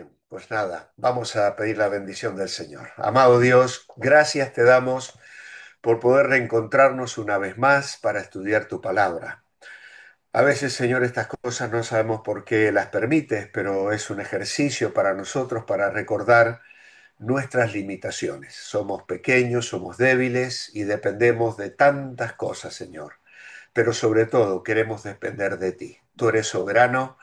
Bien, pues nada, vamos a pedir la bendición del Señor. Amado Dios, gracias te damos por poder reencontrarnos una vez más para estudiar tu palabra. A veces, Señor, estas cosas no sabemos por qué las permites, pero es un ejercicio para nosotros para recordar nuestras limitaciones. Somos pequeños, somos débiles y dependemos de tantas cosas, Señor. Pero sobre todo queremos depender de ti. Tú eres soberano.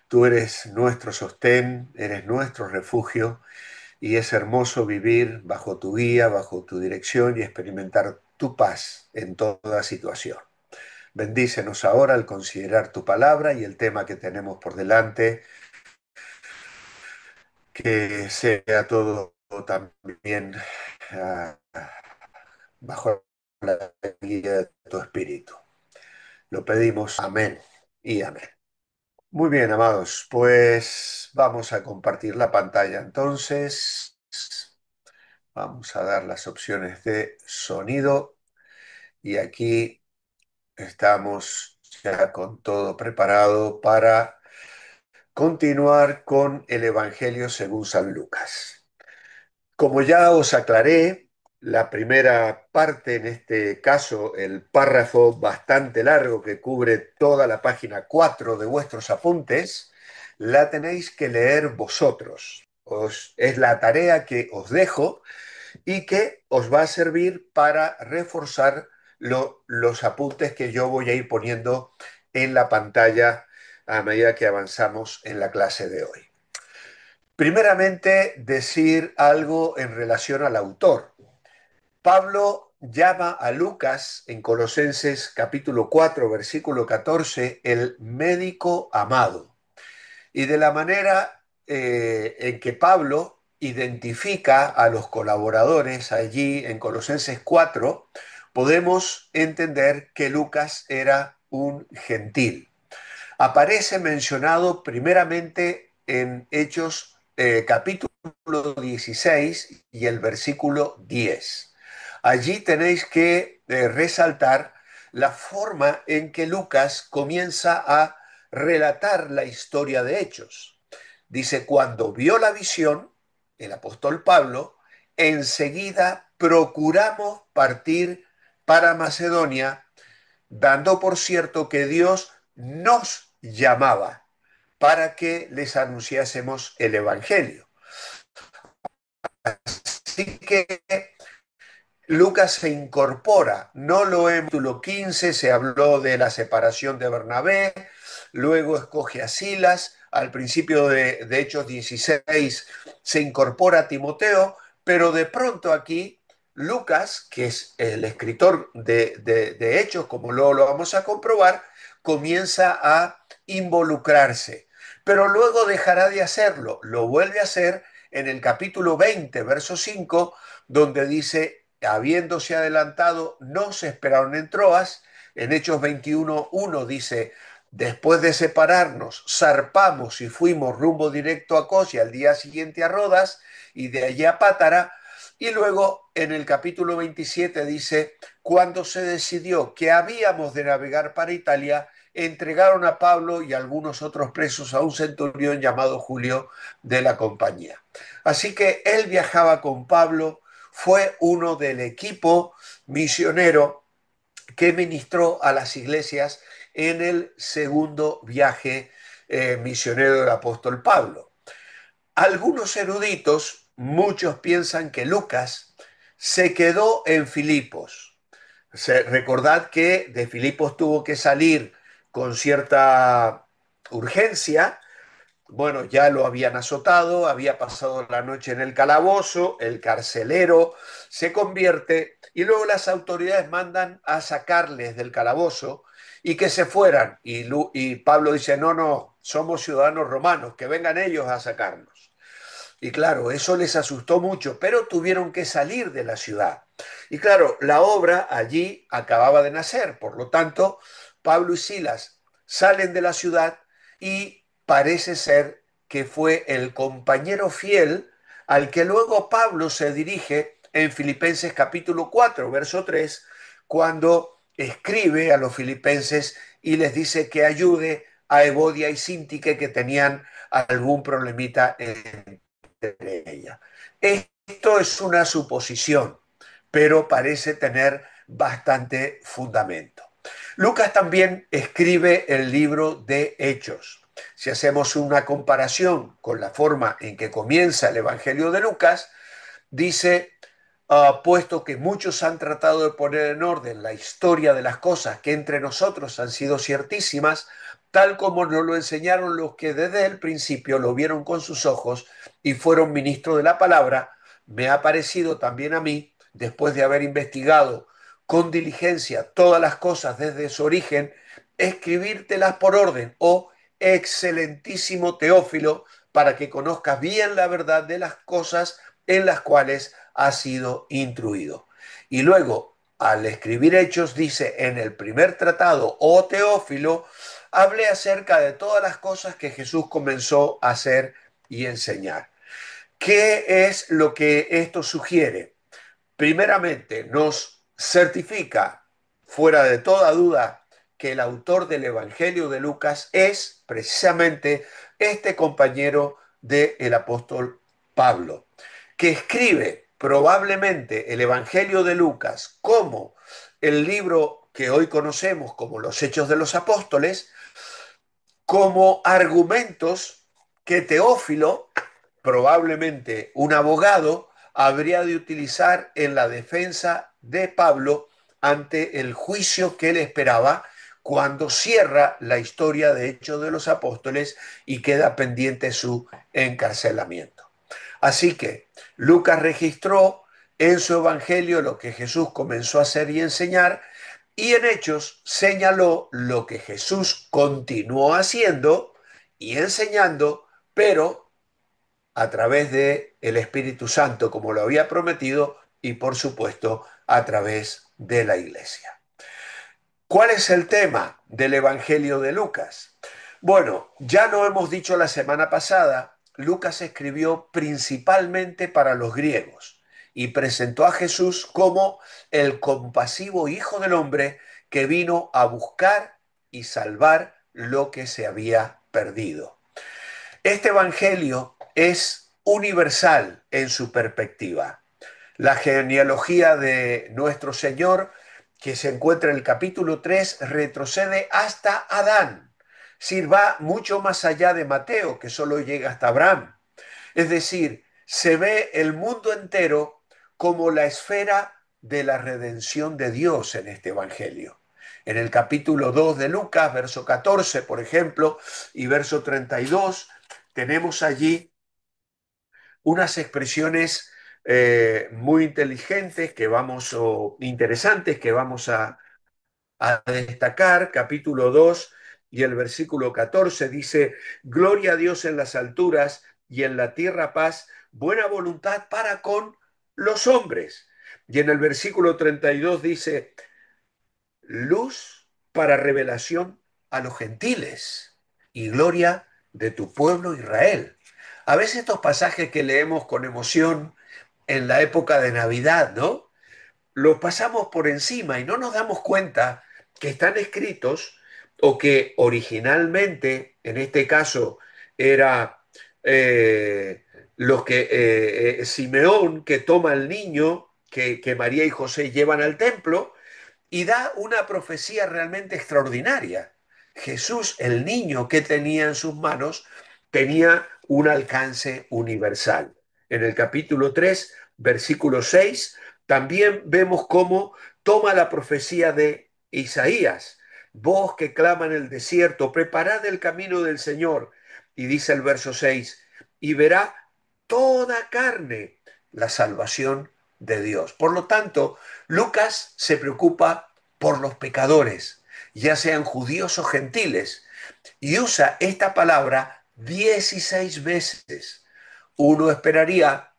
Tú eres nuestro sostén, eres nuestro refugio y es hermoso vivir bajo tu guía, bajo tu dirección y experimentar tu paz en toda situación. Bendícenos ahora al considerar tu palabra y el tema que tenemos por delante, que sea todo también ah, bajo la guía de tu espíritu. Lo pedimos, amén y amén. Muy bien, amados, pues vamos a compartir la pantalla. Entonces, vamos a dar las opciones de sonido y aquí estamos ya con todo preparado para continuar con el Evangelio según San Lucas. Como ya os aclaré, la primera parte, en este caso, el párrafo bastante largo que cubre toda la página 4 de vuestros apuntes, la tenéis que leer vosotros. Es la tarea que os dejo y que os va a servir para reforzar los apuntes que yo voy a ir poniendo en la pantalla a medida que avanzamos en la clase de hoy. Primeramente, decir algo en relación al autor. Pablo llama a Lucas en Colosenses capítulo 4, versículo 14, el médico amado. Y de la manera en que Pablo identifica a los colaboradores allí en Colosenses 4, podemos entender que Lucas era un gentil. Aparece mencionado primeramente en Hechos capítulo 16 y el versículo 10. Allí tenéis que resaltar la forma en que Lucas comienza a relatar la historia de Hechos. Dice, cuando vio la visión, el apóstol Pablo, enseguida procuramos partir para Macedonia, dando por cierto que Dios nos llamaba para que les anunciásemos el Evangelio. Así que Lucas se incorpora, no lo en capítulo 15 se habló de la separación de Bernabé, luego escoge a Silas, al principio de Hechos 16 se incorpora a Timoteo, pero de pronto aquí Lucas, que es el escritor de Hechos, como luego lo vamos a comprobar, comienza a involucrarse, pero luego dejará de hacerlo, lo vuelve a hacer en el capítulo 20, verso 5, donde dice, habiéndose adelantado, no se esperaron en Troas. En Hechos 21:1 dice, después de separarnos, zarpamos y fuimos rumbo directo a Cos y al día siguiente a Rodas y de allí a Pátara. Y luego en el capítulo 27 dice, cuando se decidió que habíamos de navegar para Italia, entregaron a Pablo y algunos otros presos a un centurión llamado Julio de la compañía. Así que él viajaba con Pablo, fue uno del equipo misionero que ministró a las iglesias en el segundo viaje misionero del apóstol Pablo. Algunos eruditos, muchos piensan que Lucas se quedó en Filipos. Recordad que de Filipos tuvo que salir con cierta urgencia. Bueno, ya lo habían azotado, había pasado la noche en el calabozo, el carcelero se convierte y luego las autoridades mandan a sacarles del calabozo y que se fueran. Y Pablo dice, no, no, somos ciudadanos romanos, que vengan ellos a sacarnos. Y claro, eso les asustó mucho, pero tuvieron que salir de la ciudad. Y claro, la obra allí acababa de nacer, por lo tanto, Pablo y Silas salen de la ciudad y parece ser que fue el compañero fiel al que luego Pablo se dirige en Filipenses capítulo 4, verso 3, cuando escribe a los filipenses y les dice que ayude a Evodia y Síntique, que tenían algún problemita entre ellas. Esto es una suposición, pero parece tener bastante fundamento. Lucas también escribe el libro de Hechos. Si hacemos una comparación con la forma en que comienza el Evangelio de Lucas, dice, puesto que muchos han tratado de poner en orden la historia de las cosas que entre nosotros han sido ciertísimas, tal como nos lo enseñaron los que desde el principio lo vieron con sus ojos y fueron ministros de la palabra, me ha parecido también a mí, después de haber investigado con diligencia todas las cosas desde su origen, escribírtelas por orden, oh excelentísimo Teófilo, para que conozcas bien la verdad de las cosas en las cuales ha sido instruido. Y luego, al escribir Hechos, dice, en el primer tratado, oh Teófilo, hablé acerca de todas las cosas que Jesús comenzó a hacer y enseñar. ¿Qué es lo que esto sugiere? Primeramente, nos certifica, fuera de toda duda, que el autor del Evangelio de Lucas es precisamente este compañero del apóstol Pablo, que escribe probablemente el Evangelio de Lucas como el libro que hoy conocemos como los Hechos de los Apóstoles, como argumentos que Teófilo, probablemente un abogado, habría de utilizar en la defensa de Pablo ante el juicio que le esperaba cuando cierra la historia de Hechos de los Apóstoles y queda pendiente su encarcelamiento. Así que Lucas registró en su evangelio lo que Jesús comenzó a hacer y enseñar, y en Hechos señaló lo que Jesús continuó haciendo y enseñando, pero a través de el Espíritu Santo, como lo había prometido, y por supuesto a través de la iglesia. ¿Cuál es el tema del Evangelio de Lucas? Bueno, ya lo hemos dicho la semana pasada, Lucas escribió principalmente para los griegos y presentó a Jesús como el compasivo Hijo del Hombre que vino a buscar y salvar lo que se había perdido. Este Evangelio es universal en su perspectiva. La genealogía de nuestro Señor, que se encuentra en el capítulo 3, retrocede hasta Adán. Va mucho más allá de Mateo, que solo llega hasta Abraham. Es decir, se ve el mundo entero como la esfera de la redención de Dios en este Evangelio. En el capítulo 2 de Lucas, verso 14, por ejemplo, y verso 32, tenemos allí unas expresiones muy inteligentes que vamos, o interesantes que vamos a destacar. Capítulo 2 y el versículo 14 dice, gloria a Dios en las alturas y en la tierra paz, buena voluntad para con los hombres. Y en el versículo 32 dice, luz para revelación a los gentiles y gloria de tu pueblo Israel. A veces estos pasajes que leemos con emoción en la época de Navidad, ¿no? Los pasamos por encima y no nos damos cuenta que están escritos o que originalmente, en este caso, era los que Simeón que toma al niño que María y José llevan al templo y da una profecía realmente extraordinaria. Jesús, el niño que tenía en sus manos, tenía un alcance universal. En el capítulo 3, versículo 6, también vemos cómo toma la profecía de Isaías. Vos que clama en el desierto, preparad el camino del Señor. Y dice el verso 6, y verá toda carne la salvación de Dios. Por lo tanto, Lucas se preocupa por los pecadores, ya sean judíos o gentiles, y usa esta palabra 16 veces. Uno esperaría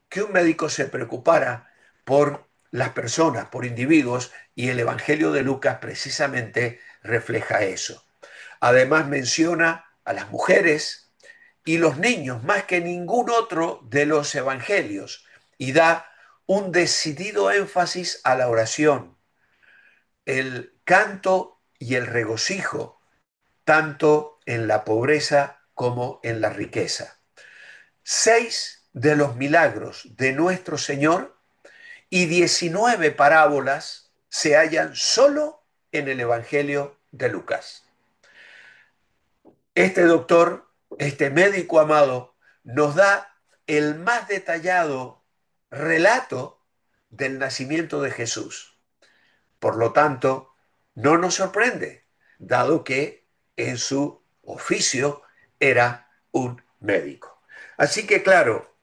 que un médico se preocupara por las personas, por individuos, y el Evangelio de Lucas precisamente refleja eso. Además menciona a las mujeres y los niños más que ningún otro de los evangelios y da un decidido énfasis a la oración, el canto y el regocijo tanto en la pobreza como en la riqueza. 6 de los milagros de nuestro Señor y 19 parábolas se hallan solo en el Evangelio de Lucas. Este doctor, este médico amado, nos da el más detallado relato del nacimiento de Jesús. Por lo tanto, no nos sorprende, dado que en su oficio era un médico. Así que claro,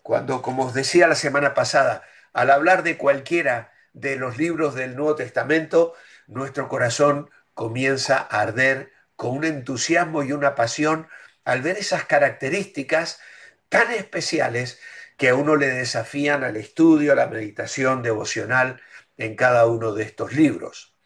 cuando, como os decía la semana pasada, al hablar de cualquiera de los libros del Nuevo Testamento, nuestro corazón comienza a arder con un entusiasmo y una pasión al ver esas características tan especiales que a uno le desafían al estudio, a la meditación devocional en cada uno de estos libros.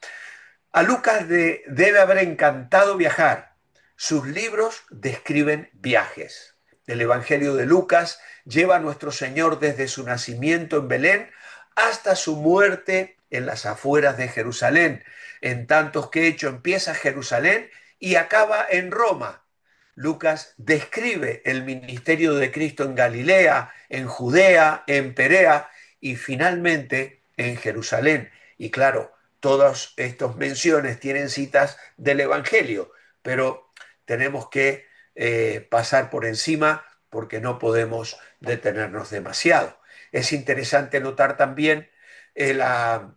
A Lucas debe haber encantado viajar. Sus libros describen viajes. El Evangelio de Lucas lleva a nuestro Señor desde su nacimiento en Belén hasta su muerte en las afueras de Jerusalén, en tantos que hecho empieza en Jerusalén y acaba en Roma. Lucas describe el ministerio de Cristo en Galilea, en Judea, en Perea y finalmente en Jerusalén. Y claro, todas estas menciones tienen citas del Evangelio, pero tenemos que pasar por encima porque no podemos detenernos demasiado. Es interesante notar también la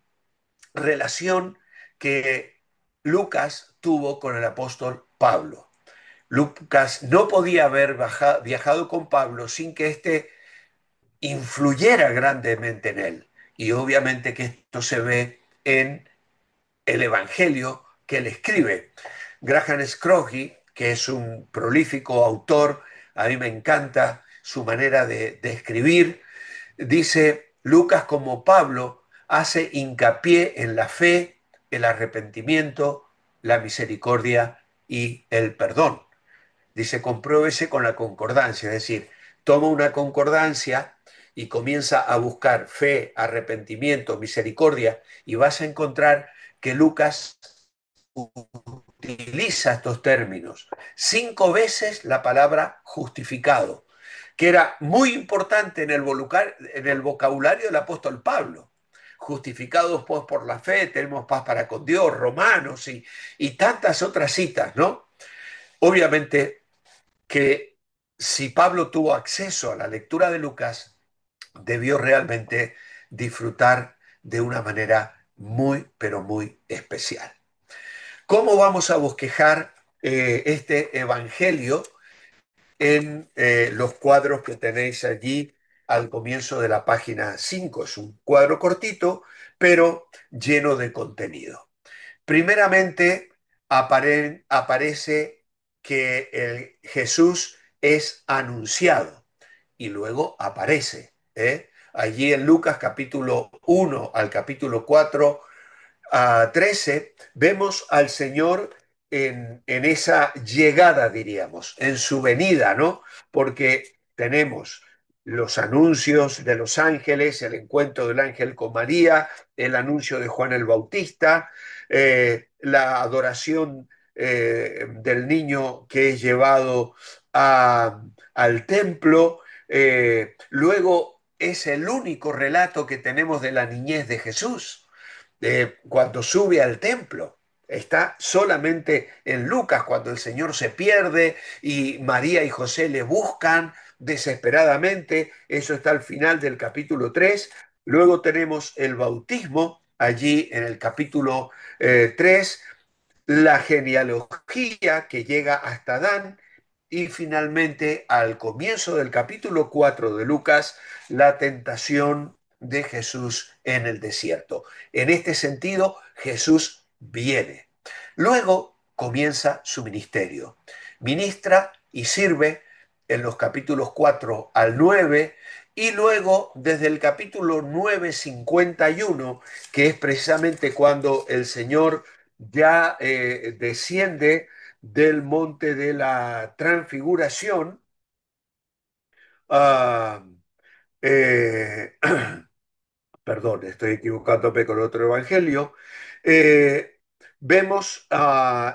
relación que Lucas tuvo con el apóstol Pablo. Lucas no podía haber viajado con Pablo sin que éste influyera grandemente en él. Y obviamente que esto se ve en el Evangelio que él escribe. Graham Scroggie, que es un prolífico autor, a mí me encanta su manera de escribir, dice, Lucas como Pablo hace hincapié en la fe, el arrepentimiento, la misericordia y el perdón. Dice, compruébese con la concordancia, es decir, toma una concordancia y comienza a buscar fe, arrepentimiento, misericordia, y vas a encontrar que Lucas utiliza estos términos. 5 veces la palabra justificado, que era muy importante en el vocabulario del apóstol Pablo. Justificados pues por la fe, tenemos paz para con Dios, Romanos y tantas otras citas, ¿no? Obviamente que si Pablo tuvo acceso a la lectura de Lucas, debió realmente disfrutar de una manera muy, pero muy especial. ¿Cómo vamos a bosquejar este evangelio en los cuadros que tenéis allí al comienzo de la página 5? Es un cuadro cortito, pero lleno de contenido. Primeramente, aparece que Jesús es anunciado y luego aparece. Allí en Lucas capítulo 1 al capítulo 4 a 13 vemos al Señor en esa llegada, diríamos, en su venida, ¿no? Porque tenemos los anuncios de los ángeles, el encuentro del ángel con María, el anuncio de Juan el Bautista, la adoración del niño que es llevado al templo. Luego es el único relato que tenemos de la niñez de Jesús cuando sube al templo. Está solamente en Lucas cuando el Señor se pierde y María y José le buscan desesperadamente. Eso está al final del capítulo 3. Luego tenemos el bautismo allí en el capítulo 3, la genealogía que llega hasta Adán y finalmente al comienzo del capítulo 4 de Lucas, la tentación de Jesús en el desierto. En este sentido, Jesús viene. Luego comienza su ministerio. Ministra y sirve en los capítulos 4 al 9 y luego desde el capítulo 9:51, que es precisamente cuando el Señor ya desciende del monte de la transfiguración. ah, eh, Perdón, estoy equivocándome con otro evangelio. vemos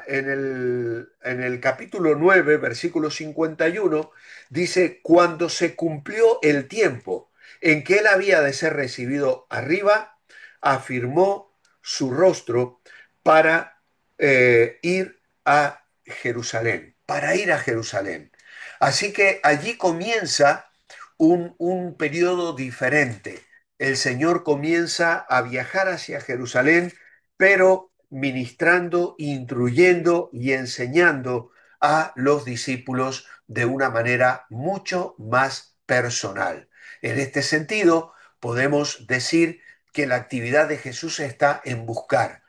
en el capítulo 9, versículo 51, dice, cuando se cumplió el tiempo en que él había de ser recibido arriba, afirmó su rostro para ir a Jerusalén, para ir a Jerusalén. Así que allí comienza un periodo diferente. El Señor comienza a viajar hacia Jerusalén, pero ministrando, instruyendo y enseñando a los discípulos de una manera mucho más personal. En este sentido, podemos decir que la actividad de Jesús está en buscar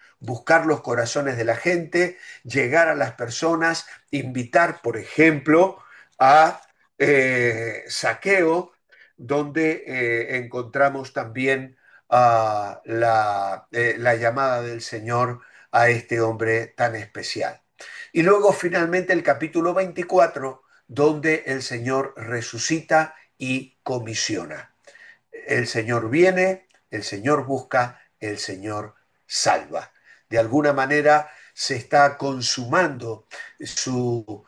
los corazones de la gente, llegar a las personas, invitar, por ejemplo, a Zaqueo, donde encontramos también la llamada del Señor a este hombre tan especial. Y luego finalmente el capítulo 24, donde el Señor resucita y comisiona. El Señor viene, el Señor busca, el Señor salva. De alguna manera se está consumando su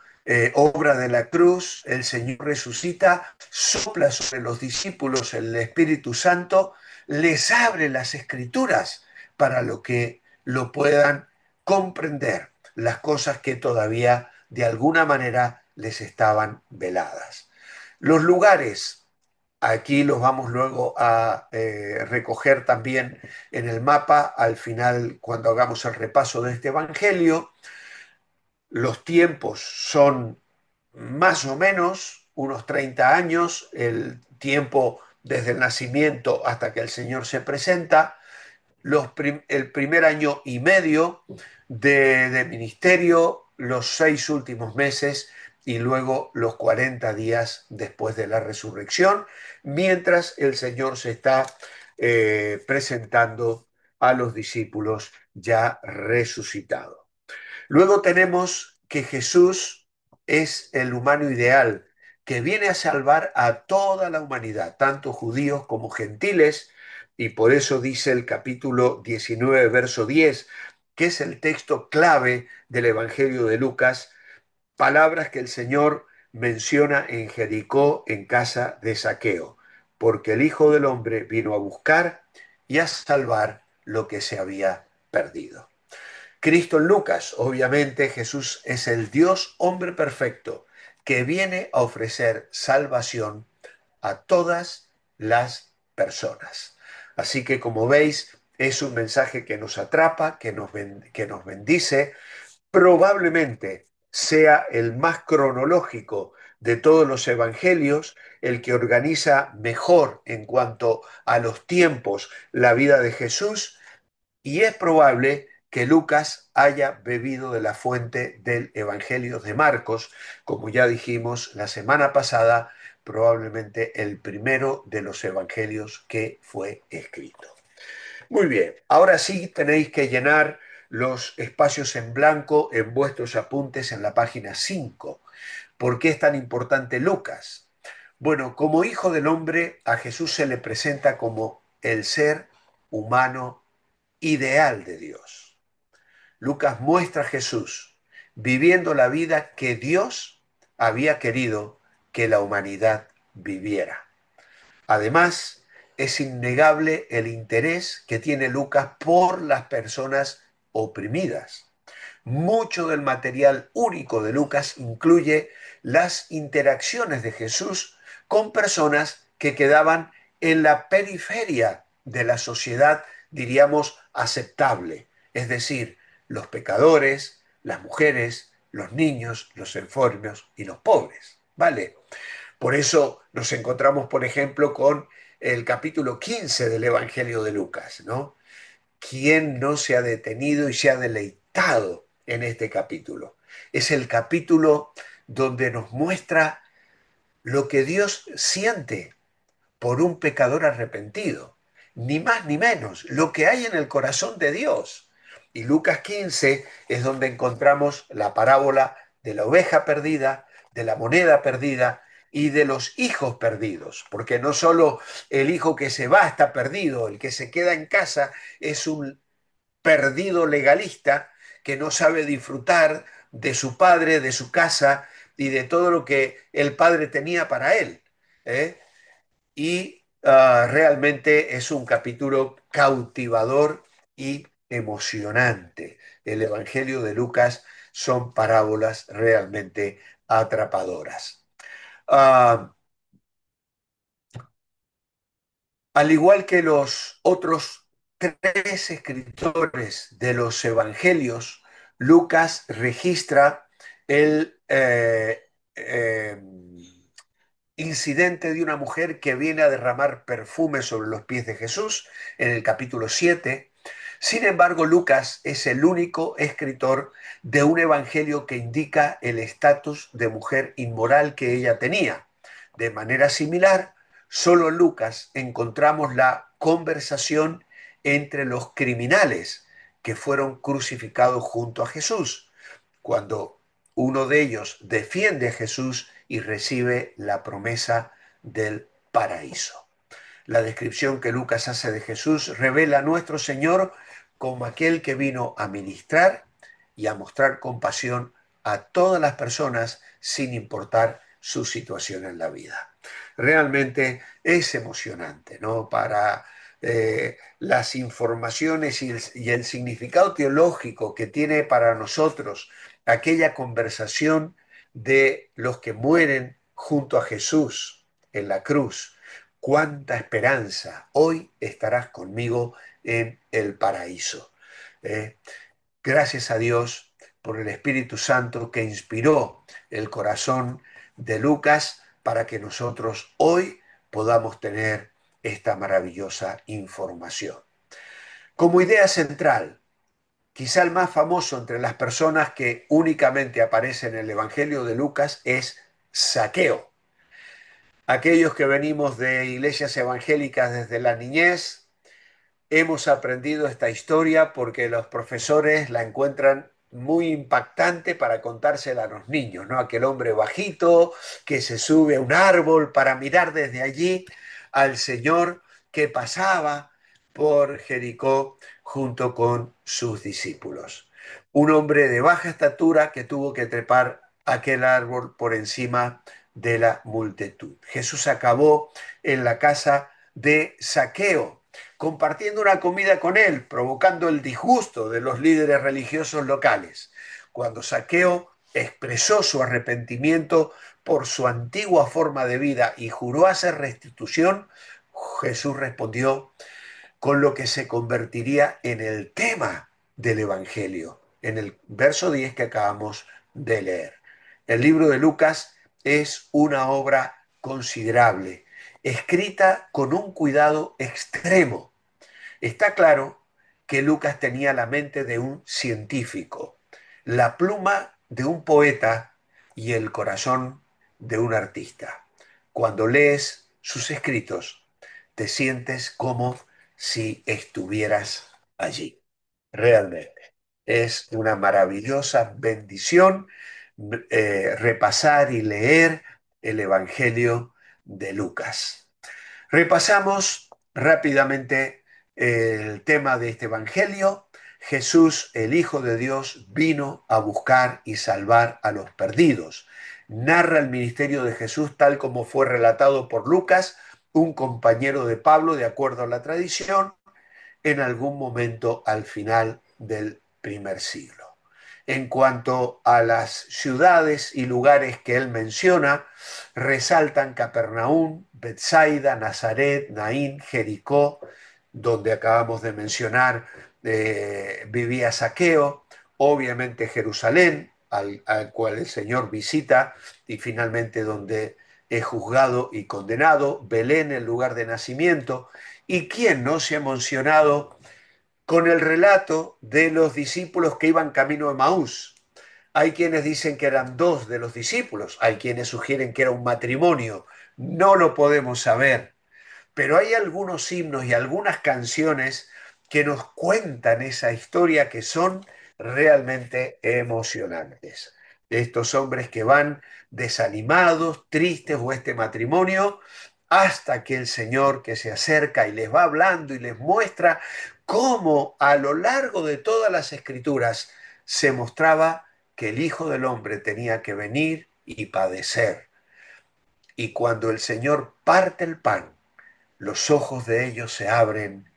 obra de la cruz, el Señor resucita, sopla sobre los discípulos el Espíritu Santo, les abre las escrituras para lo que lo puedan comprender, las cosas que todavía de alguna manera les estaban veladas. Los lugares, aquí los vamos luego a recoger también en el mapa al final cuando hagamos el repaso de este Evangelio. Los tiempos son más o menos unos 30 años, el tiempo desde el nacimiento hasta que el Señor se presenta, el primer año y medio de ministerio, los 6 últimos meses y luego los 40 días después de la resurrección, mientras el Señor se está presentando a los discípulos ya resucitados. Luego tenemos que Jesús es el humano ideal, que viene a salvar a toda la humanidad, tanto judíos como gentiles, y por eso dice el capítulo 19, verso 10, que es el texto clave del Evangelio de Lucas, palabras que el Señor menciona en Jericó en casa de Zaqueo, porque el Hijo del Hombre vino a buscar y a salvar lo que se había perdido. Cristo en Lucas, obviamente Jesús es el Dios hombre perfecto que viene a ofrecer salvación a todas las personas. Así que como veis, es un mensaje que nos atrapa, que nos bendice, probablemente sea el más cronológico de todos los evangelios, el que organiza mejor en cuanto a los tiempos la vida de Jesús, y es probable que Lucas haya bebido de la fuente del Evangelio de Marcos, como ya dijimos la semana pasada, probablemente el primero de los evangelios que fue escrito. Muy bien, ahora sí tenéis que llenar los espacios en blanco en vuestros apuntes en la página 5. ¿Por qué es tan importante Lucas? Bueno, como hijo del hombre, a Jesús se le presenta como el ser humano ideal de Dios. Lucas muestra a Jesús viviendo la vida que Dios había querido que la humanidad viviera. Además, es innegable el interés que tiene Lucas por las personas oprimidas. Mucho del material único de Lucas incluye las interacciones de Jesús con personas que quedaban en la periferia de la sociedad, diríamos, aceptable, es decir, los pecadores, las mujeres, los niños, los enfermos y los pobres, ¿vale? Por eso nos encontramos, por ejemplo, con el capítulo 15 del Evangelio de Lucas, ¿no? ¿Quién no se ha detenido y se ha deleitado en este capítulo? Es el capítulo donde nos muestra lo que Dios siente por un pecador arrepentido, ni más ni menos, lo que hay en el corazón de Dios. Y Lucas 15 es donde encontramos la parábola de la oveja perdida, de la moneda perdida y de los hijos perdidos, porque no solo el hijo que se va está perdido, el que se queda en casa es un perdido legalista que no sabe disfrutar de su padre, de su casa y de todo lo que el padre tenía para él. ¿Eh? Y realmente es un capítulo cautivador y emocionante. El Evangelio de Lucas son parábolas realmente atrapadoras. Ah, Al igual que los otros tres escritores de los evangelios, Lucas registra el incidente de una mujer que viene a derramar perfume sobre los pies de Jesús en el capítulo 7. Sin embargo, Lucas es el único escritor de un evangelio que indica el estatus de mujer inmoral que ella tenía. De manera similar, solo en Lucas encontramos la conversación entre los criminales que fueron crucificados junto a Jesús, cuando uno de ellos defiende a Jesús y recibe la promesa del paraíso. La descripción que Lucas hace de Jesús revela a nuestro Señor como aquel que vino a ministrar y a mostrar compasión a todas las personas sin importar su situación en la vida. Realmente es emocionante, ¿no? Para las informaciones y el significado teológico que tiene para nosotros aquella conversación de los que mueren junto a Jesús en la cruz. Cuánta esperanza, hoy estarás conmigo en el paraíso. ¿Eh? Gracias a Dios por el Espíritu Santo que inspiró el corazón de Lucas para que nosotros hoy podamos tener esta maravillosa información. Como idea central, quizá el más famoso entre las personas que únicamente aparece en el Evangelio de Lucas es Zaqueo. Aquellos que venimos de iglesias evangélicas desde la niñez, hemos aprendido esta historia porque los profesores la encuentran muy impactante para contársela a los niños, ¿no? Aquel hombre bajito que se sube a un árbol para mirar desde allí al Señor que pasaba por Jericó junto con sus discípulos. Un hombre de baja estatura que tuvo que trepar aquel árbol por encima de la multitud. Jesús acabó en la casa de Zaqueo, compartiendo una comida con él, provocando el disgusto de los líderes religiosos locales. Cuando Zaqueo expresó su arrepentimiento por su antigua forma de vida y juró hacer restitución, Jesús respondió con lo que se convertiría en el tema del Evangelio, en el verso 10 que acabamos de leer. El libro de Lucas es una obra considerable, escrita con un cuidado extremo. Está claro que Lucas tenía la mente de un científico, la pluma de un poeta y el corazón de un artista. Cuando lees sus escritos, te sientes como si estuvieras allí. Realmente. Es una maravillosa bendición repasar y leer el Evangelio de Lucas. Repasamos rápidamente el tema de este Evangelio. Jesús, el Hijo de Dios, vino a buscar y salvar a los perdidos. Narra el ministerio de Jesús tal como fue relatado por Lucas, un compañero de Pablo, de acuerdo a la tradición, en algún momento al final del primer siglo. En cuanto a las ciudades y lugares que él menciona, resaltan Capernaum, Betsaida, Nazaret, Naín, Jericó, donde acabamos de mencionar vivía Zaqueo, obviamente Jerusalén, al cual el Señor visita, y finalmente donde es juzgado y condenado, Belén, el lugar de nacimiento, y quién no se ha mencionado con el relato de los discípulos que iban camino de Maús. Hay quienes dicen que eran dos de los discípulos, hay quienes sugieren que era un matrimonio, no lo podemos saber, pero hay algunos himnos y algunas canciones que nos cuentan esa historia que son realmente emocionantes. Estos hombres que van desanimados, tristes o este matrimonio, hasta que el Señor que se acerca y les va hablando y les muestra cómo a lo largo de todas las escrituras se mostraba que el Hijo del Hombre tenía que venir y padecer. Y cuando el Señor parte el pan, los ojos de ellos se abren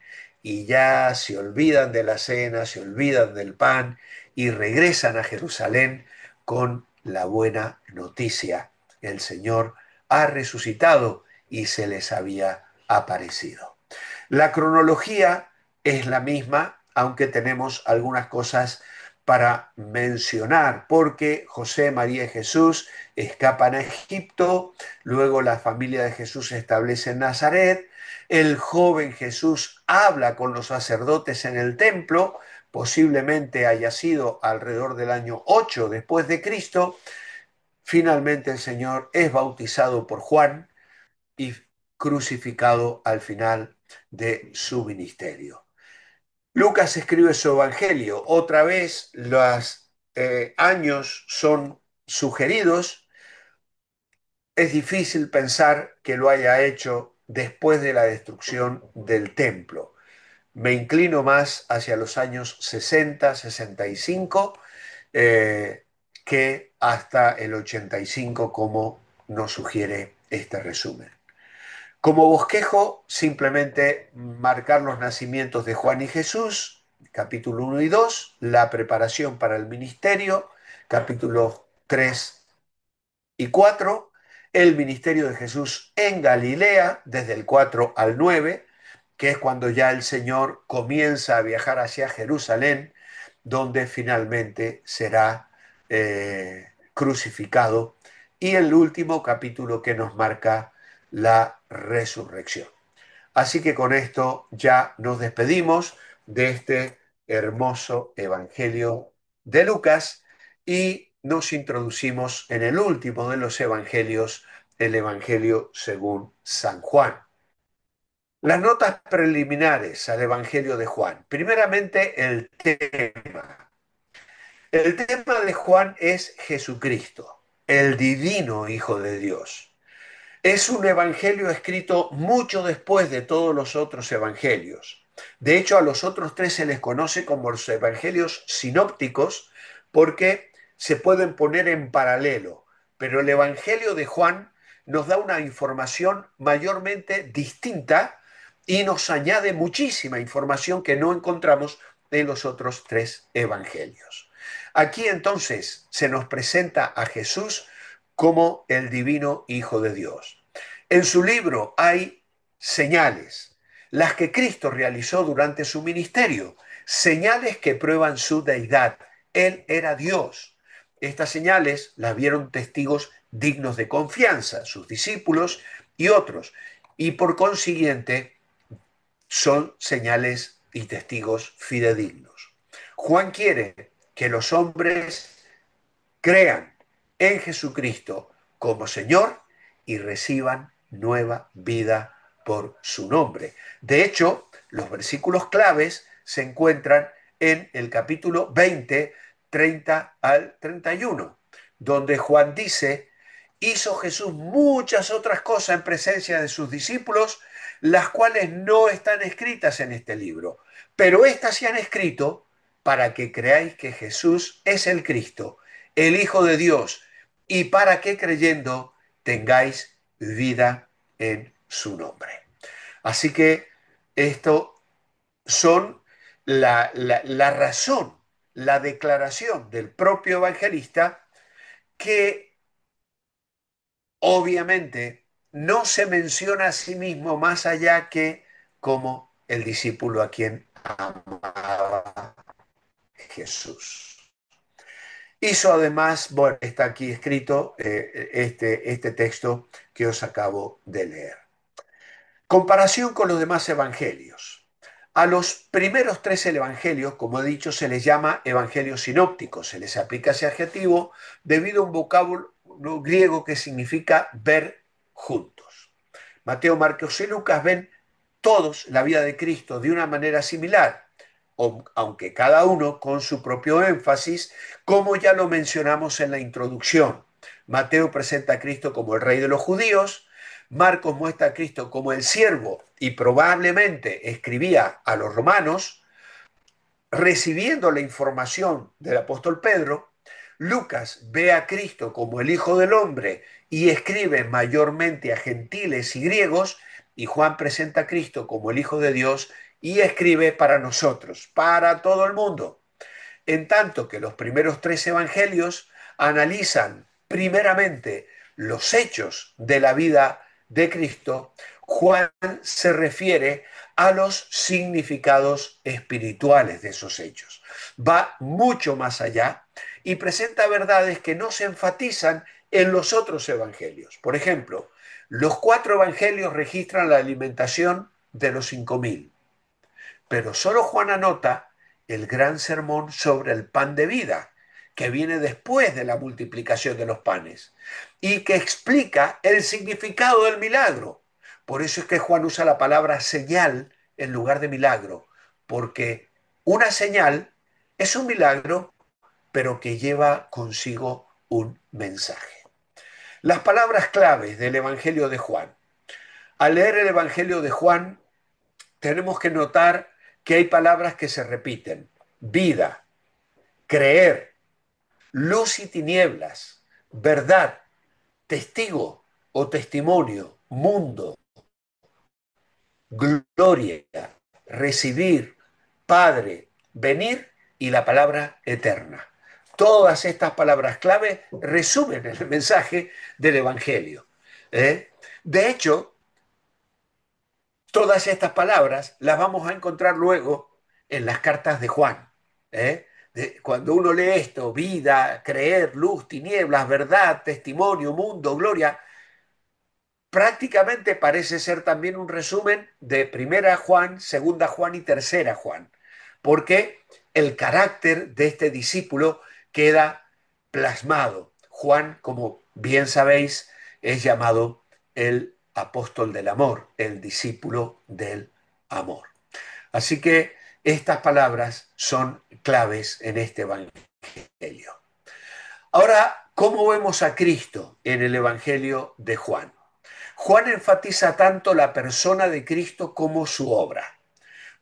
y ya se olvidan de la cena, se olvidan del pan y regresan a Jerusalén con la buena noticia. El Señor ha resucitado y se les había aparecido. La cronología es la misma, aunque tenemos algunas cosas para mencionar, porque José, María y Jesús escapan a Egipto, luego la familia de Jesús se establece en Nazaret, el joven Jesús habla con los sacerdotes en el templo, posiblemente haya sido alrededor del año 8 después de Cristo, finalmente el Señor es bautizado por Juan y crucificado al final de su ministerio. Lucas escribe su evangelio. Otra vez los años son sugeridos. Es difícil pensar que lo haya hecho después de la destrucción del templo. Me inclino más hacia los años 60, 65, que hasta el 85, como nos sugiere este resumen. Como bosquejo, simplemente marcar los nacimientos de Juan y Jesús, capítulo 1 y 2, la preparación para el ministerio, capítulos 3 y 4, el ministerio de Jesús en Galilea, desde el 4 al 9, que es cuando ya el Señor comienza a viajar hacia Jerusalén, donde finalmente será crucificado, y el último capítulo que nos marca la resurrección. Así que con esto ya nos despedimos de este hermoso Evangelio de Lucas y nos introducimos en el último de los Evangelios, el Evangelio según San Juan. Las notas preliminares al Evangelio de Juan. Primeramente, el tema. El tema de Juan es Jesucristo, el divino Hijo de Dios. Es un evangelio escrito mucho después de todos los otros evangelios. De hecho, a los otros tres se les conoce como los evangelios sinópticos porque se pueden poner en paralelo. Pero el evangelio de Juan nos da una información mayormente distinta y nos añade muchísima información que no encontramos en los otros tres evangelios. Aquí entonces se nos presenta a Jesús como el divino Hijo de Dios. En su libro hay señales, las que Cristo realizó durante su ministerio, señales que prueban su deidad. Él era Dios. Estas señales las vieron testigos dignos de confianza, sus discípulos y otros, y por consiguiente son señales y testigos fidedignos. Juan quiere que los hombres crean en Jesucristo como Señor y reciban nueva vida por su nombre. De hecho, los versículos claves se encuentran en el capítulo 20, 30 al 31, donde Juan dice: hizo Jesús muchas otras cosas en presencia de sus discípulos, las cuales no están escritas en este libro, pero estas se han escrito para que creáis que Jesús es el Cristo, el Hijo de Dios, y para que creyendo tengáis vida en su nombre. Así que esto son la razón, la declaración del propio evangelista, que obviamente no se menciona a sí mismo más allá que como el discípulo a quien amaba Jesús. Hizo además, bueno, está aquí escrito este texto que os acabo de leer. Comparación con los demás evangelios. A los primeros tres evangelios, como he dicho, se les llama evangelios sinópticos. Se les aplica ese adjetivo debido a un vocablo griego que significa ver juntos. Mateo, Marcos y Lucas ven todos la vida de Cristo de una manera similar, aunque cada uno con su propio énfasis, como ya lo mencionamos en la introducción. Mateo presenta a Cristo como el rey de los judíos, Marcos muestra a Cristo como el siervo y probablemente escribía a los romanos, recibiendo la información del apóstol Pedro, Lucas ve a Cristo como el Hijo del Hombre y escribe mayormente a gentiles y griegos, y Juan presenta a Cristo como el Hijo de Dios y escribe para nosotros, para todo el mundo. En tanto que los primeros tres evangelios analizan primeramente los hechos de la vida de Cristo, Juan se refiere a los significados espirituales de esos hechos. Va mucho más allá y presenta verdades que no se enfatizan en los otros evangelios. Por ejemplo, los cuatro evangelios registran la alimentación de los 5.000, pero solo Juan anota el gran sermón sobre el pan de vida, que viene después de la multiplicación de los panes y que explica el significado del milagro. Por eso es que Juan usa la palabra señal en lugar de milagro, porque una señal es un milagro, pero que lleva consigo un mensaje. Las palabras claves del Evangelio de Juan. Al leer el Evangelio de Juan, tenemos que notar que hay palabras que se repiten. Vida, creer, luz y tinieblas, verdad, testigo o testimonio, mundo, gloria, recibir, Padre, venir y la palabra eterna. Todas estas palabras clave resumen el mensaje del Evangelio. ¿Eh? De hecho, todas estas palabras las vamos a encontrar luego en las cartas de Juan. ¿Eh? Cuando uno lee esto, vida, creer, luz, tinieblas, verdad, testimonio, mundo, gloria, prácticamente parece ser también un resumen de primera Juan, segunda Juan y tercera Juan, porque el carácter de este discípulo queda plasmado. Juan, como bien sabéis, es llamado el apóstol del amor, el discípulo del amor. Así que estas palabras son claves en este evangelio. Ahora, ¿cómo vemos a Cristo en el evangelio de Juan? Juan enfatiza tanto la persona de Cristo como su obra.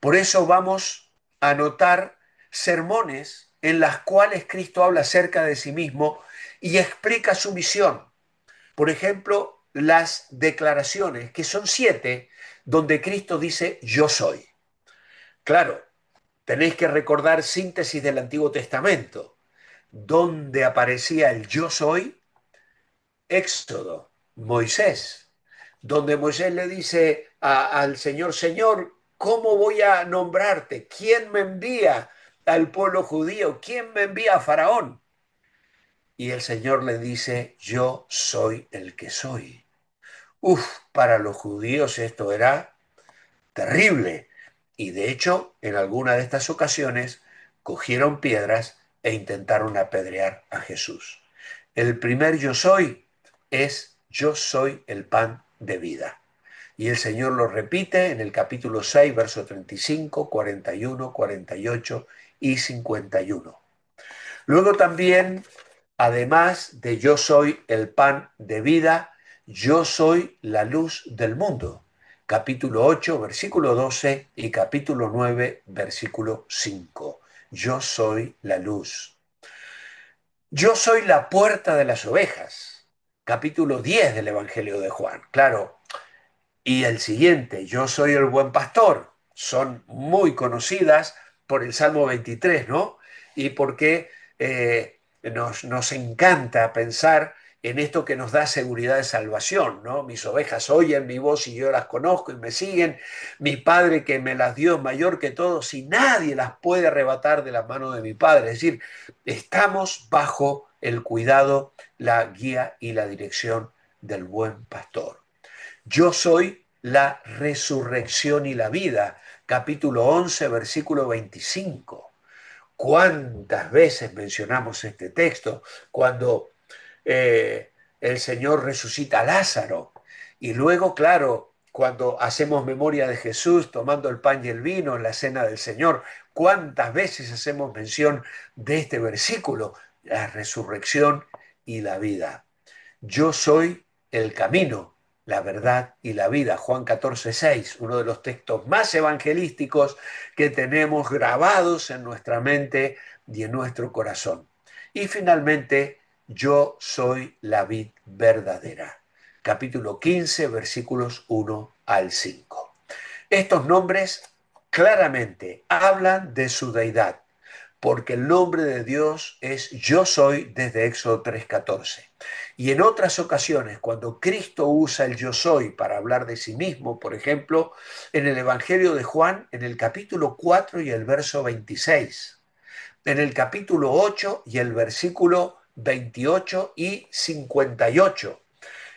Por eso vamos a notar sermones en las cuales Cristo habla acerca de sí mismo y explica su misión. Por ejemplo, las declaraciones, que son 7, donde Cristo dice yo soy. Claro, tenéis que recordar síntesis del Antiguo Testamento, donde aparecía el yo soy. Éxodo, Moisés, donde Moisés le dice al Señor, Señor, ¿cómo voy a nombrarte? ¿Quién me envía al pueblo judío? ¿Quién me envía a Faraón? Y el Señor le dice, yo soy el que soy. Uf, para los judíos esto era terrible. Y de hecho, en alguna de estas ocasiones, cogieron piedras e intentaron apedrear a Jesús. El primer yo soy es yo soy el pan de vida. Y el Señor lo repite en el capítulo 6, verso 35, 41, 48 y 51. Luego también, además de yo soy el pan de vida, yo soy la luz del mundo. Capítulo 8, versículo 12 y capítulo 9, versículo 5. Yo soy la luz. Yo soy la puerta de las ovejas. Capítulo 10 del Evangelio de Juan. Claro, y el siguiente, yo soy el buen pastor, son muy conocidas por el Salmo 23, ¿no? Y porque nos encanta pensar en esto que nos da seguridad de salvación, ¿no? Mis ovejas oyen mi voz y yo las conozco y me siguen. Mi Padre que me las dio es mayor que todos y nadie las puede arrebatar de la mano de mi Padre. Es decir, estamos bajo el cuidado, la guía y la dirección del buen pastor. Yo soy la resurrección y la vida. Capítulo 11, versículo 25. ¿Cuántas veces mencionamos este texto cuando el Señor resucita a Lázaro? Y luego, claro, cuando hacemos memoria de Jesús tomando el pan y el vino en la cena del Señor, ¿cuántas veces hacemos mención de este versículo? La resurrección y la vida. Yo soy el camino, la verdad y la vida. Juan 14:6, uno de los textos más evangelísticos que tenemos grabados en nuestra mente y en nuestro corazón. Y finalmente, yo soy la vid verdadera. Capítulo 15, versículos 1 al 5. Estos nombres claramente hablan de su deidad, porque el nombre de Dios es yo soy desde Éxodo 3:14. Y en otras ocasiones, cuando Cristo usa el yo soy para hablar de sí mismo, por ejemplo, en el Evangelio de Juan, en el capítulo 4 y el verso 26, en el capítulo 8 y el versículo 28 y 58,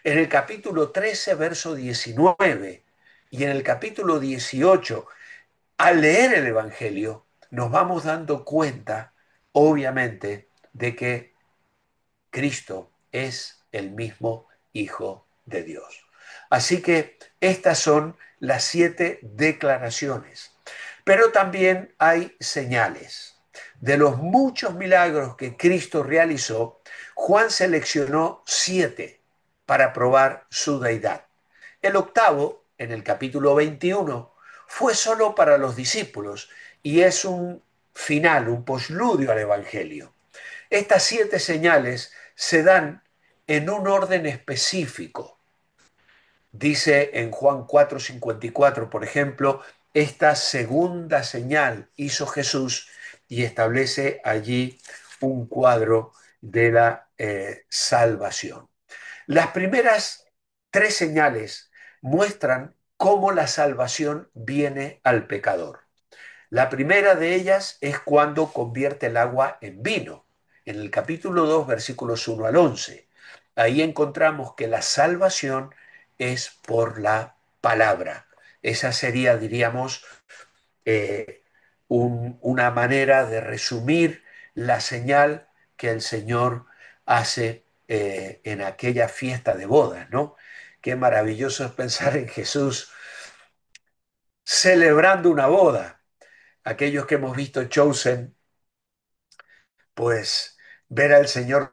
en el capítulo 13, verso 19, y en el capítulo 18, al leer el Evangelio, nos vamos dando cuenta, obviamente, de que Cristo es el mismo Hijo de Dios. Así que estas son las 7 declaraciones. Pero también hay señales. De los muchos milagros que Cristo realizó, Juan seleccionó 7 para probar su deidad. El octavo, en el capítulo 21, fue solo para los discípulos y es un final, un posludio al Evangelio. Estas 7 señales se dan en un orden específico. Dice en Juan 4:54, por ejemplo, esta segunda señal hizo Jesús y establece allí un cuadro de la salvación. Las primeras 3 señales muestran cómo la salvación viene al pecador. La primera de ellas es cuando convierte el agua en vino. En el capítulo 2, versículos 1 al 11. Ahí encontramos que la salvación es por la palabra. Esa sería, diríamos, una manera de resumir la señal que el Señor hace en aquella fiesta de bodas, ¿no? Qué maravilloso es pensar en Jesús celebrando una boda. Aquellos que hemos visto Chosen, pues ver al Señor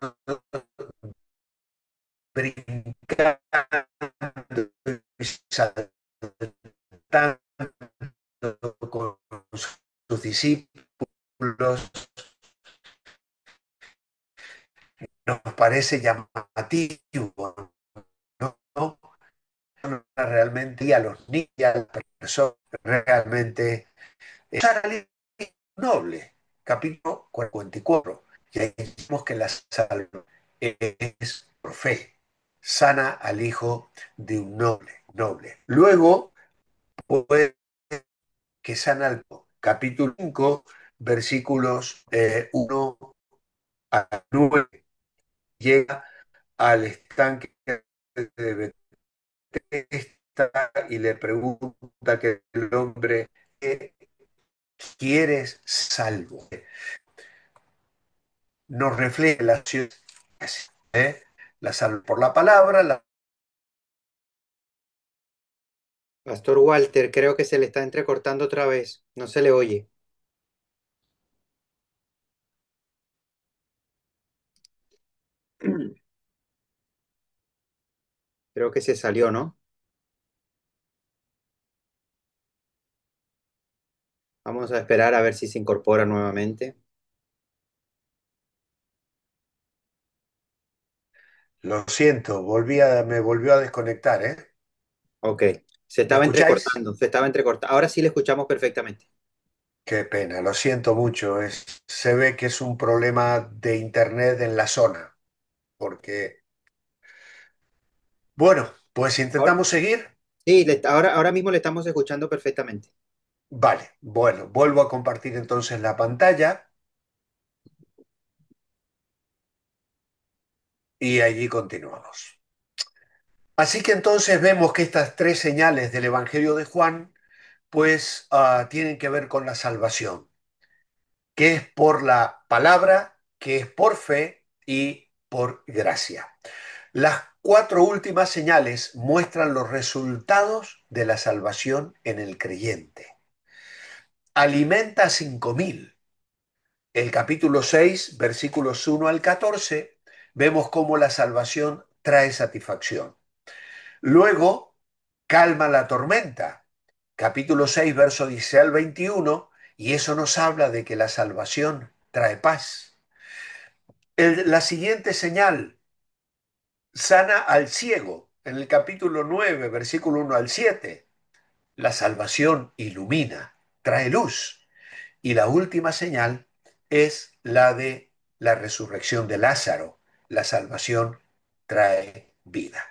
brincando y saltando con sus discípulos nos parece llamativo, ¿no? Realmente, y a los niños, a las personas, realmente es noble, capítulo 44. Y ahí decimos que la salvación es por fe, sana al hijo de un noble. Luego, pues, que sana al capítulo 5, versículos 1 a 9, llega al estanque de Bethesda y le pregunta que el hombre, ¿qué quieres salvo? Nos refleja la acción, ¿eh? La salvo por la palabra, Pastor Walter, creo que se le está entrecortando otra vez. No se le oye. Creo que se salió, ¿no? Vamos a esperar a ver si se incorpora nuevamente. lo siento, me volvió a desconectar, ¿eh? Ok, se ¿Me estaba escucháis? entrecortando, se estaba entrecortando. Ahora sí le escuchamos perfectamente. Qué pena, lo siento mucho. Se ve que es un problema de internet en la zona, porque, bueno, pues Ahora, intentamos seguir. sí, ahora mismo le estamos escuchando perfectamente. Vale, bueno, vuelvo a compartir entonces la pantalla y allí continuamos. Así que entonces vemos que estas 3 señales del Evangelio de Juan, pues tienen que ver con la salvación, que es por la palabra, que es por fe y por gracia. Las 4 últimas señales muestran los resultados de la salvación en el creyente. Alimenta a 5.000. El capítulo 6, versículos 1 al 14, vemos cómo la salvación trae satisfacción. Luego, calma la tormenta. Capítulo 6, verso 16 al 21, y eso nos habla de que la salvación trae paz. La siguiente señal, sana al ciego. En el capítulo 9, versículo 1 al 7, la salvación ilumina, trae luz. Y la última señal es la de la resurrección de Lázaro. La salvación trae vida.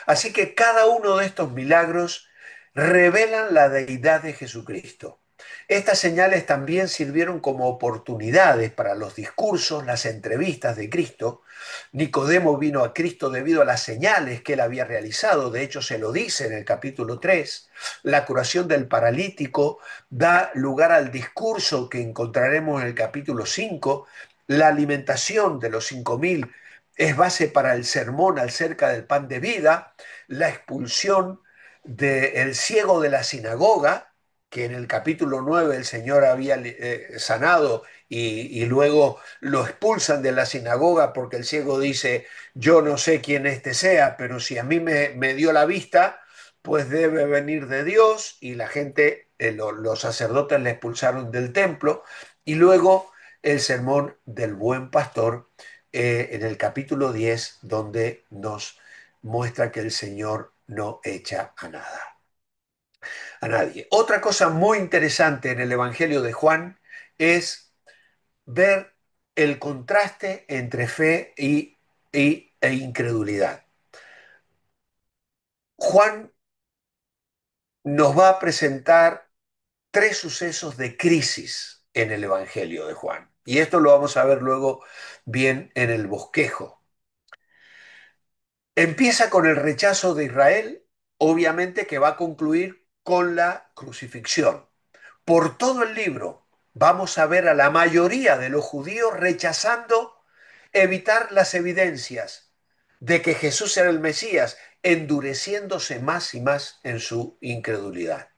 Así que cada uno de estos milagros revelan la deidad de Jesucristo. Estas señales también sirvieron como oportunidades para los discursos, las entrevistas de Cristo. Nicodemo vino a Cristo debido a las señales que él había realizado, de hecho se lo dice en el capítulo 3. La curación del paralítico da lugar al discurso que encontraremos en el capítulo 5. La alimentación de los 5.000 es base para el sermón acerca del pan de vida. La expulsión del ciego de la sinagoga, que en el capítulo 9 el Señor había sanado y luego lo expulsan de la sinagoga porque el ciego dice, yo no sé quién este sea, pero si a mí me dio la vista, pues debe venir de Dios, y la gente, los sacerdotes le expulsaron del templo. Y luego el sermón del buen pastor en el capítulo 10, donde nos muestra que el Señor no echa a nadie. Otra cosa muy interesante en el Evangelio de Juan es ver el contraste entre fe e incredulidad. Juan nos va a presentar tres sucesos de crisis en el Evangelio de Juan. Y esto lo vamos a ver luego bien en el bosquejo. Empieza con el rechazo de Israel, obviamente que va a concluir con la crucifixión. Por todo el libro vamos a ver a la mayoría de los judíos rechazando evitar las evidencias de que Jesús era el Mesías, endureciéndose más y más en su incredulidad.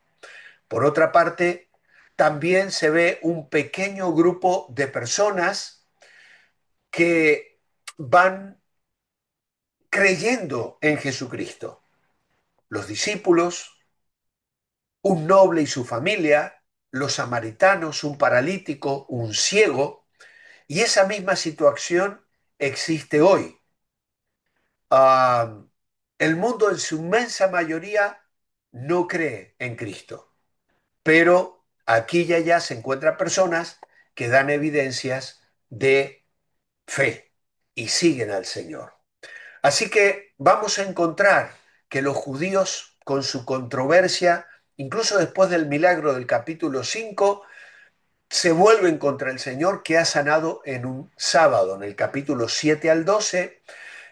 Por otra parte, también se ve un pequeño grupo de personas que van creyendo en Jesucristo. Los discípulos, un noble y su familia, los samaritanos, un paralítico, un ciego, y esa misma situación existe hoy. Uh, el mundo en su inmensa mayoría no cree en Cristo, pero aquí y allá se encuentran personas que dan evidencias de fe y siguen al Señor. Así que vamos a encontrar que los judíos, con su controversia, incluso después del milagro del capítulo 5, se vuelven contra el Señor, que ha sanado en un sábado. En el capítulo 7 al 12,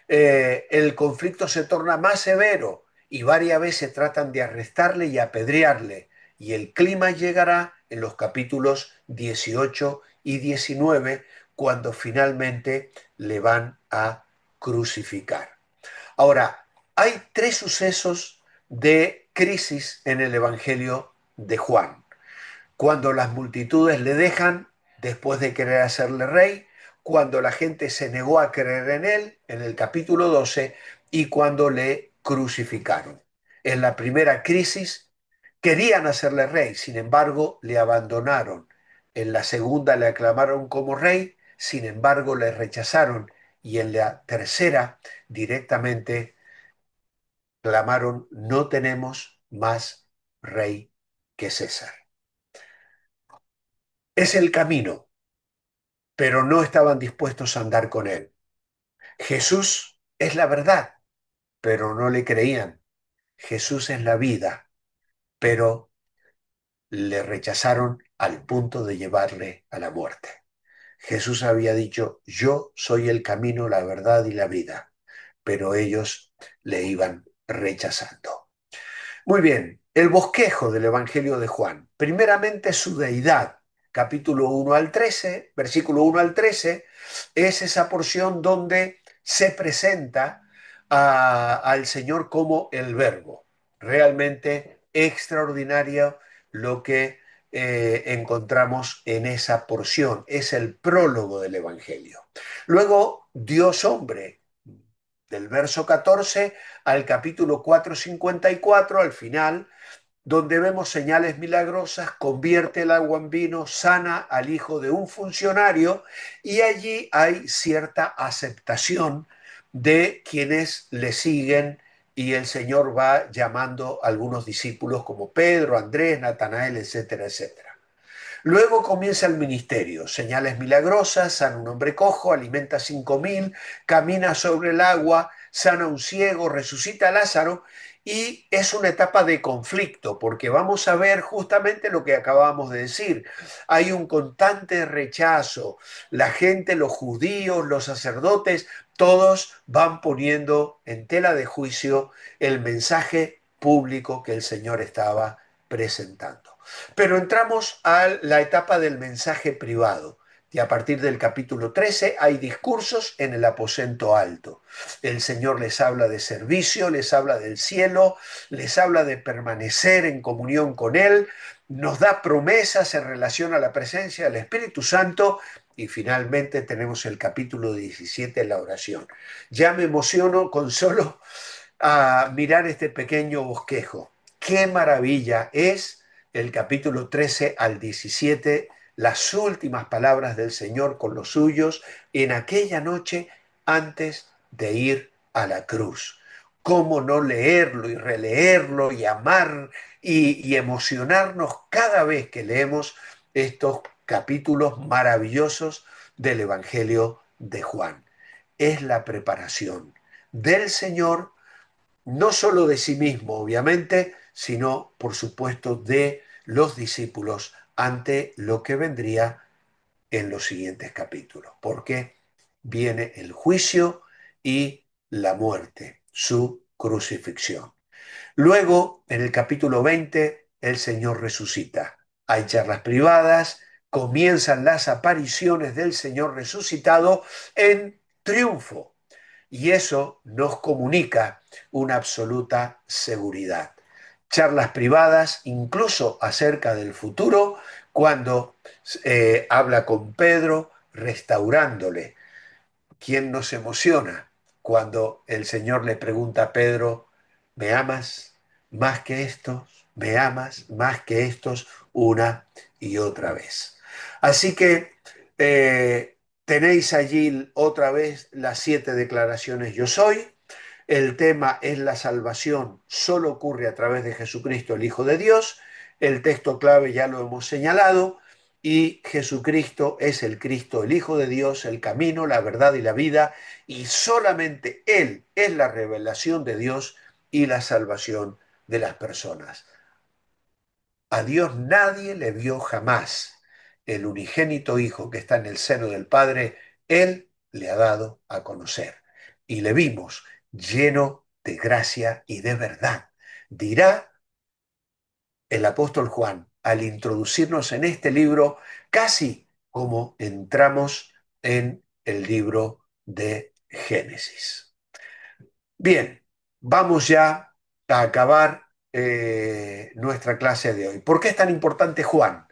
el conflicto se torna más severo y varias veces tratan de arrestarle y apedrearle. Y el clima llegará en los capítulos 18 y 19, cuando finalmente le van a crucificar. Ahora, hay tres sucesos de crisis en el Evangelio de Juan: cuando las multitudes le dejan después de querer hacerle rey, cuando la gente se negó a creer en él, en el capítulo 12, y cuando le crucificaron. En la primera crisis querían hacerle rey, sin embargo le abandonaron. En la segunda le aclamaron como rey, sin embargo le rechazaron. Y en la tercera directamente clamaron, no tenemos más rey que César. Es el camino, pero no estaban dispuestos a andar con él. Jesús es la verdad, pero no le creían. Jesús es la vida, pero le rechazaron al punto de llevarle a la muerte. Jesús había dicho, yo soy el camino, la verdad y la vida, pero ellos le iban rechazando. Muy bien, el bosquejo del Evangelio de Juan. Primeramente su deidad. Capítulo 1 al 13, versículo 1 al 13, es esa porción donde se presenta al Señor como el Verbo. Realmente extraordinario lo que encontramos en esa porción. Es el prólogo del Evangelio. Luego, Dios hombre. del verso 14 al capítulo 4:54, al final, donde vemos señales milagrosas, convierte el agua en vino, sana al hijo de un funcionario, y allí hay cierta aceptación de quienes le siguen, y el Señor va llamando a algunos discípulos como Pedro, Andrés, Natanael, etcétera, etcétera. Luego comienza el ministerio, señales milagrosas, sana un hombre cojo, alimenta 5.000, camina sobre el agua, sana a un ciego, resucita a Lázaro, y es una etapa de conflicto, porque vamos a ver justamente lo que acabamos de decir. Hay un constante rechazo. La gente, los judíos, los sacerdotes, todos van poniendo en tela de juicio el mensaje público que el Señor estaba presentando. Pero entramos a la etapa del mensaje privado. Y a partir del capítulo 13 hay discursos en el aposento alto. El Señor les habla de servicio, les habla del cielo, les habla de permanecer en comunión con Él, nos da promesas en relación a la presencia del Espíritu Santo, y finalmente tenemos el capítulo 17, la oración. Ya me emociono con solo mirar este pequeño bosquejo. Qué maravilla es el capítulo 13 al 17, las últimas palabras del Señor con los suyos en aquella noche antes de ir a la cruz. Cómo no leerlo y releerlo y amar y emocionarnos cada vez que leemos estos capítulos maravillosos del Evangelio de Juan. Es la preparación del Señor, no solo de sí mismo, obviamente, sino, por supuesto, de los discípulos ante lo que vendría en los siguientes capítulos, porque viene el juicio y la muerte, su crucifixión. Luego, en el capítulo 20, el Señor resucita. Hay charlas privadas, comienzan las apariciones del Señor resucitado en triunfo, y eso nos comunica una absoluta seguridad. Charlas privadas, incluso acerca del futuro, cuando habla con Pedro, restaurándole. ¿Quién nos emociona cuando el Señor le pregunta a Pedro, ¿me amas más que estos? ¿Me amas más que estos? Una y otra vez. Así que tenéis allí otra vez las 7 declaraciones yo soy. El tema es la salvación, solo ocurre a través de Jesucristo, el Hijo de Dios. El texto clave ya lo hemos señalado, y Jesucristo es el Cristo, el Hijo de Dios, el camino, la verdad y la vida, y solamente Él es la revelación de Dios y la salvación de las personas. A Dios nadie le vio jamás. El unigénito Hijo que está en el seno del Padre, Él le ha dado a conocer. Y le vimos lleno de gracia y de verdad. Dirá el apóstol Juan al introducirnos en este libro, casi como entramos en el libro de Génesis. Bien, vamos ya a acabar nuestra clase de hoy. ¿Por qué es tan importante Juan?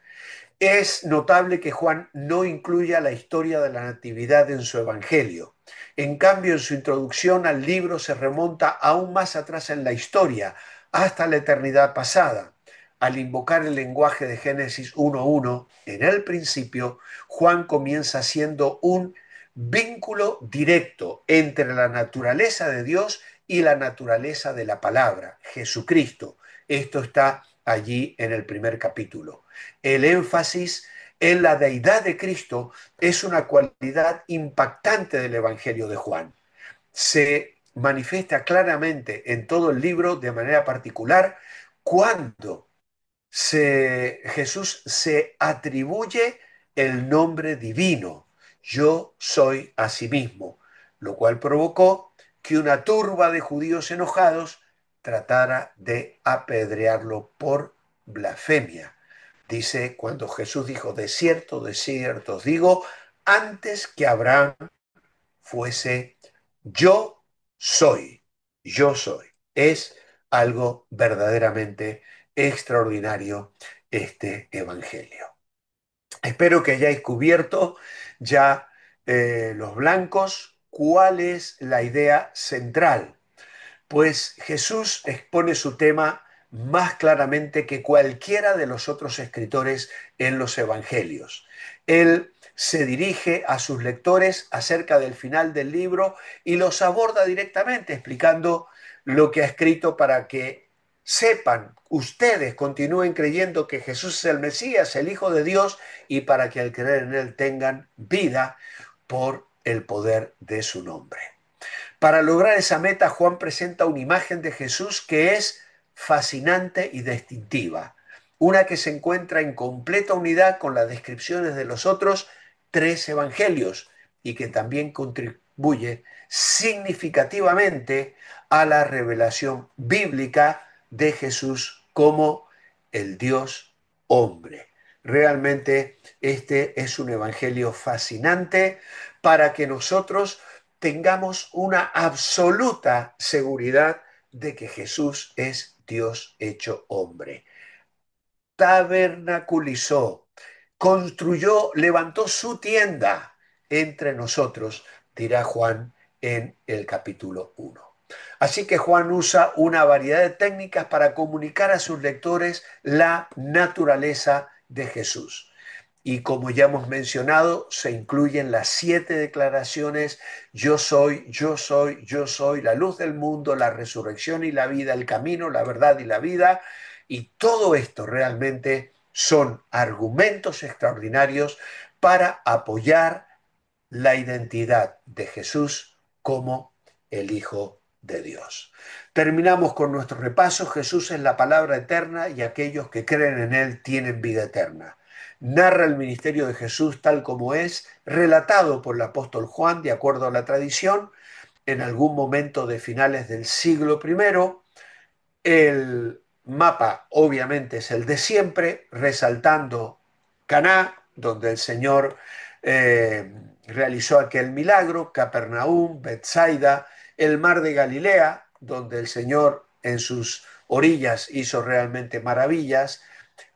Es notable que Juan no incluya la historia de la Natividad en su Evangelio. En cambio, en su introducción al libro se remonta aún más atrás en la historia, hasta la eternidad pasada. Al invocar el lenguaje de Génesis 1:1, en el principio, Juan comienza siendo un vínculo directo entre la naturaleza de Dios y la naturaleza de la palabra, Jesucristo. Esto está allí en el primer capítulo. El énfasis en la deidad de Cristo es una cualidad impactante del Evangelio de Juan. Se manifiesta claramente en todo el libro, de manera particular cuando Jesús se atribuye el nombre divino, yo soy a sí mismo, lo cual provocó que una turba de judíos enojados tratara de apedrearlo por blasfemia. Dice, cuando Jesús dijo, de cierto os digo, antes que Abraham fuese, yo soy, yo soy. Es algo verdaderamente extraordinario este Evangelio. Espero que hayáis cubierto ya los blancos ¿cuál es la idea central? Pues Jesús expone su tema más claramente que cualquiera de los otros escritores en los evangelios. Él se dirige a sus lectores acerca del final del libro y los aborda directamente, explicando lo que ha escrito para que sepan, ustedes continúen creyendo que Jesús es el Mesías, el Hijo de Dios, y para que al creer en Él tengan vida por el poder de su nombre. Para lograr esa meta, Juan presenta una imagen de Jesús que es fascinante y distintiva, una que se encuentra en completa unidad con las descripciones de los otros tres evangelios y que también contribuye significativamente a la revelación bíblica de Jesús como el Dios hombre. Realmente este es un evangelio fascinante para que nosotros tengamos una absoluta seguridad de que Jesús es Dios hecho hombre. Tabernaculizó, construyó, levantó su tienda entre nosotros, dirá Juan en el capítulo 1. Así que Juan usa una variedad de técnicas para comunicar a sus lectores la naturaleza de Jesús. Y como ya hemos mencionado, se incluyen las 7 declaraciones: yo soy, yo soy, yo soy, la luz del mundo, la resurrección y la vida, el camino, la verdad y la vida. Y todo esto realmente son argumentos extraordinarios para apoyar la identidad de Jesús como el Hijo de Dios. Terminamos con nuestro repaso. Jesús es la palabra eterna y aquellos que creen en Él tienen vida eterna. Narra el ministerio de Jesús tal como es, relatado por el apóstol Juan de acuerdo a la tradición, en algún momento de finales del siglo I. El mapa obviamente es el de siempre, resaltando Caná, donde el Señor realizó aquel milagro, Capernaum, Bethsaida, el mar de Galilea, donde el Señor en sus orillas hizo realmente maravillas,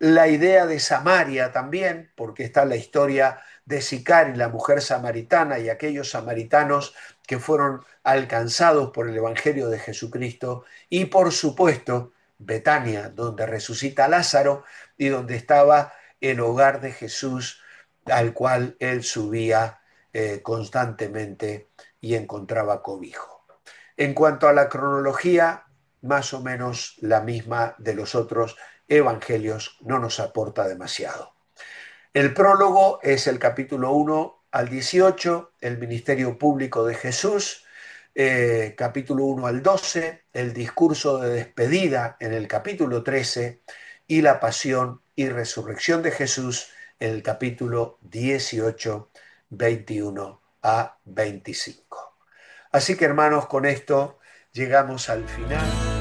la idea de Samaria también, porque está la historia de Sicar y la mujer samaritana y aquellos samaritanos que fueron alcanzados por el Evangelio de Jesucristo, y por supuesto Betania, donde resucita Lázaro y donde estaba el hogar de Jesús al cual él subía constantemente y encontraba cobijo. En cuanto a la cronología, más o menos la misma de los otros evangelios, no nos aporta demasiado. El prólogo es el capítulo 1 al 18, el ministerio público de Jesús, capítulo 1 al 12, el discurso de despedida en el capítulo 13 y la pasión y resurrección de Jesús en el capítulo 18, 21 a 25. Así que hermanos, con esto llegamos al final.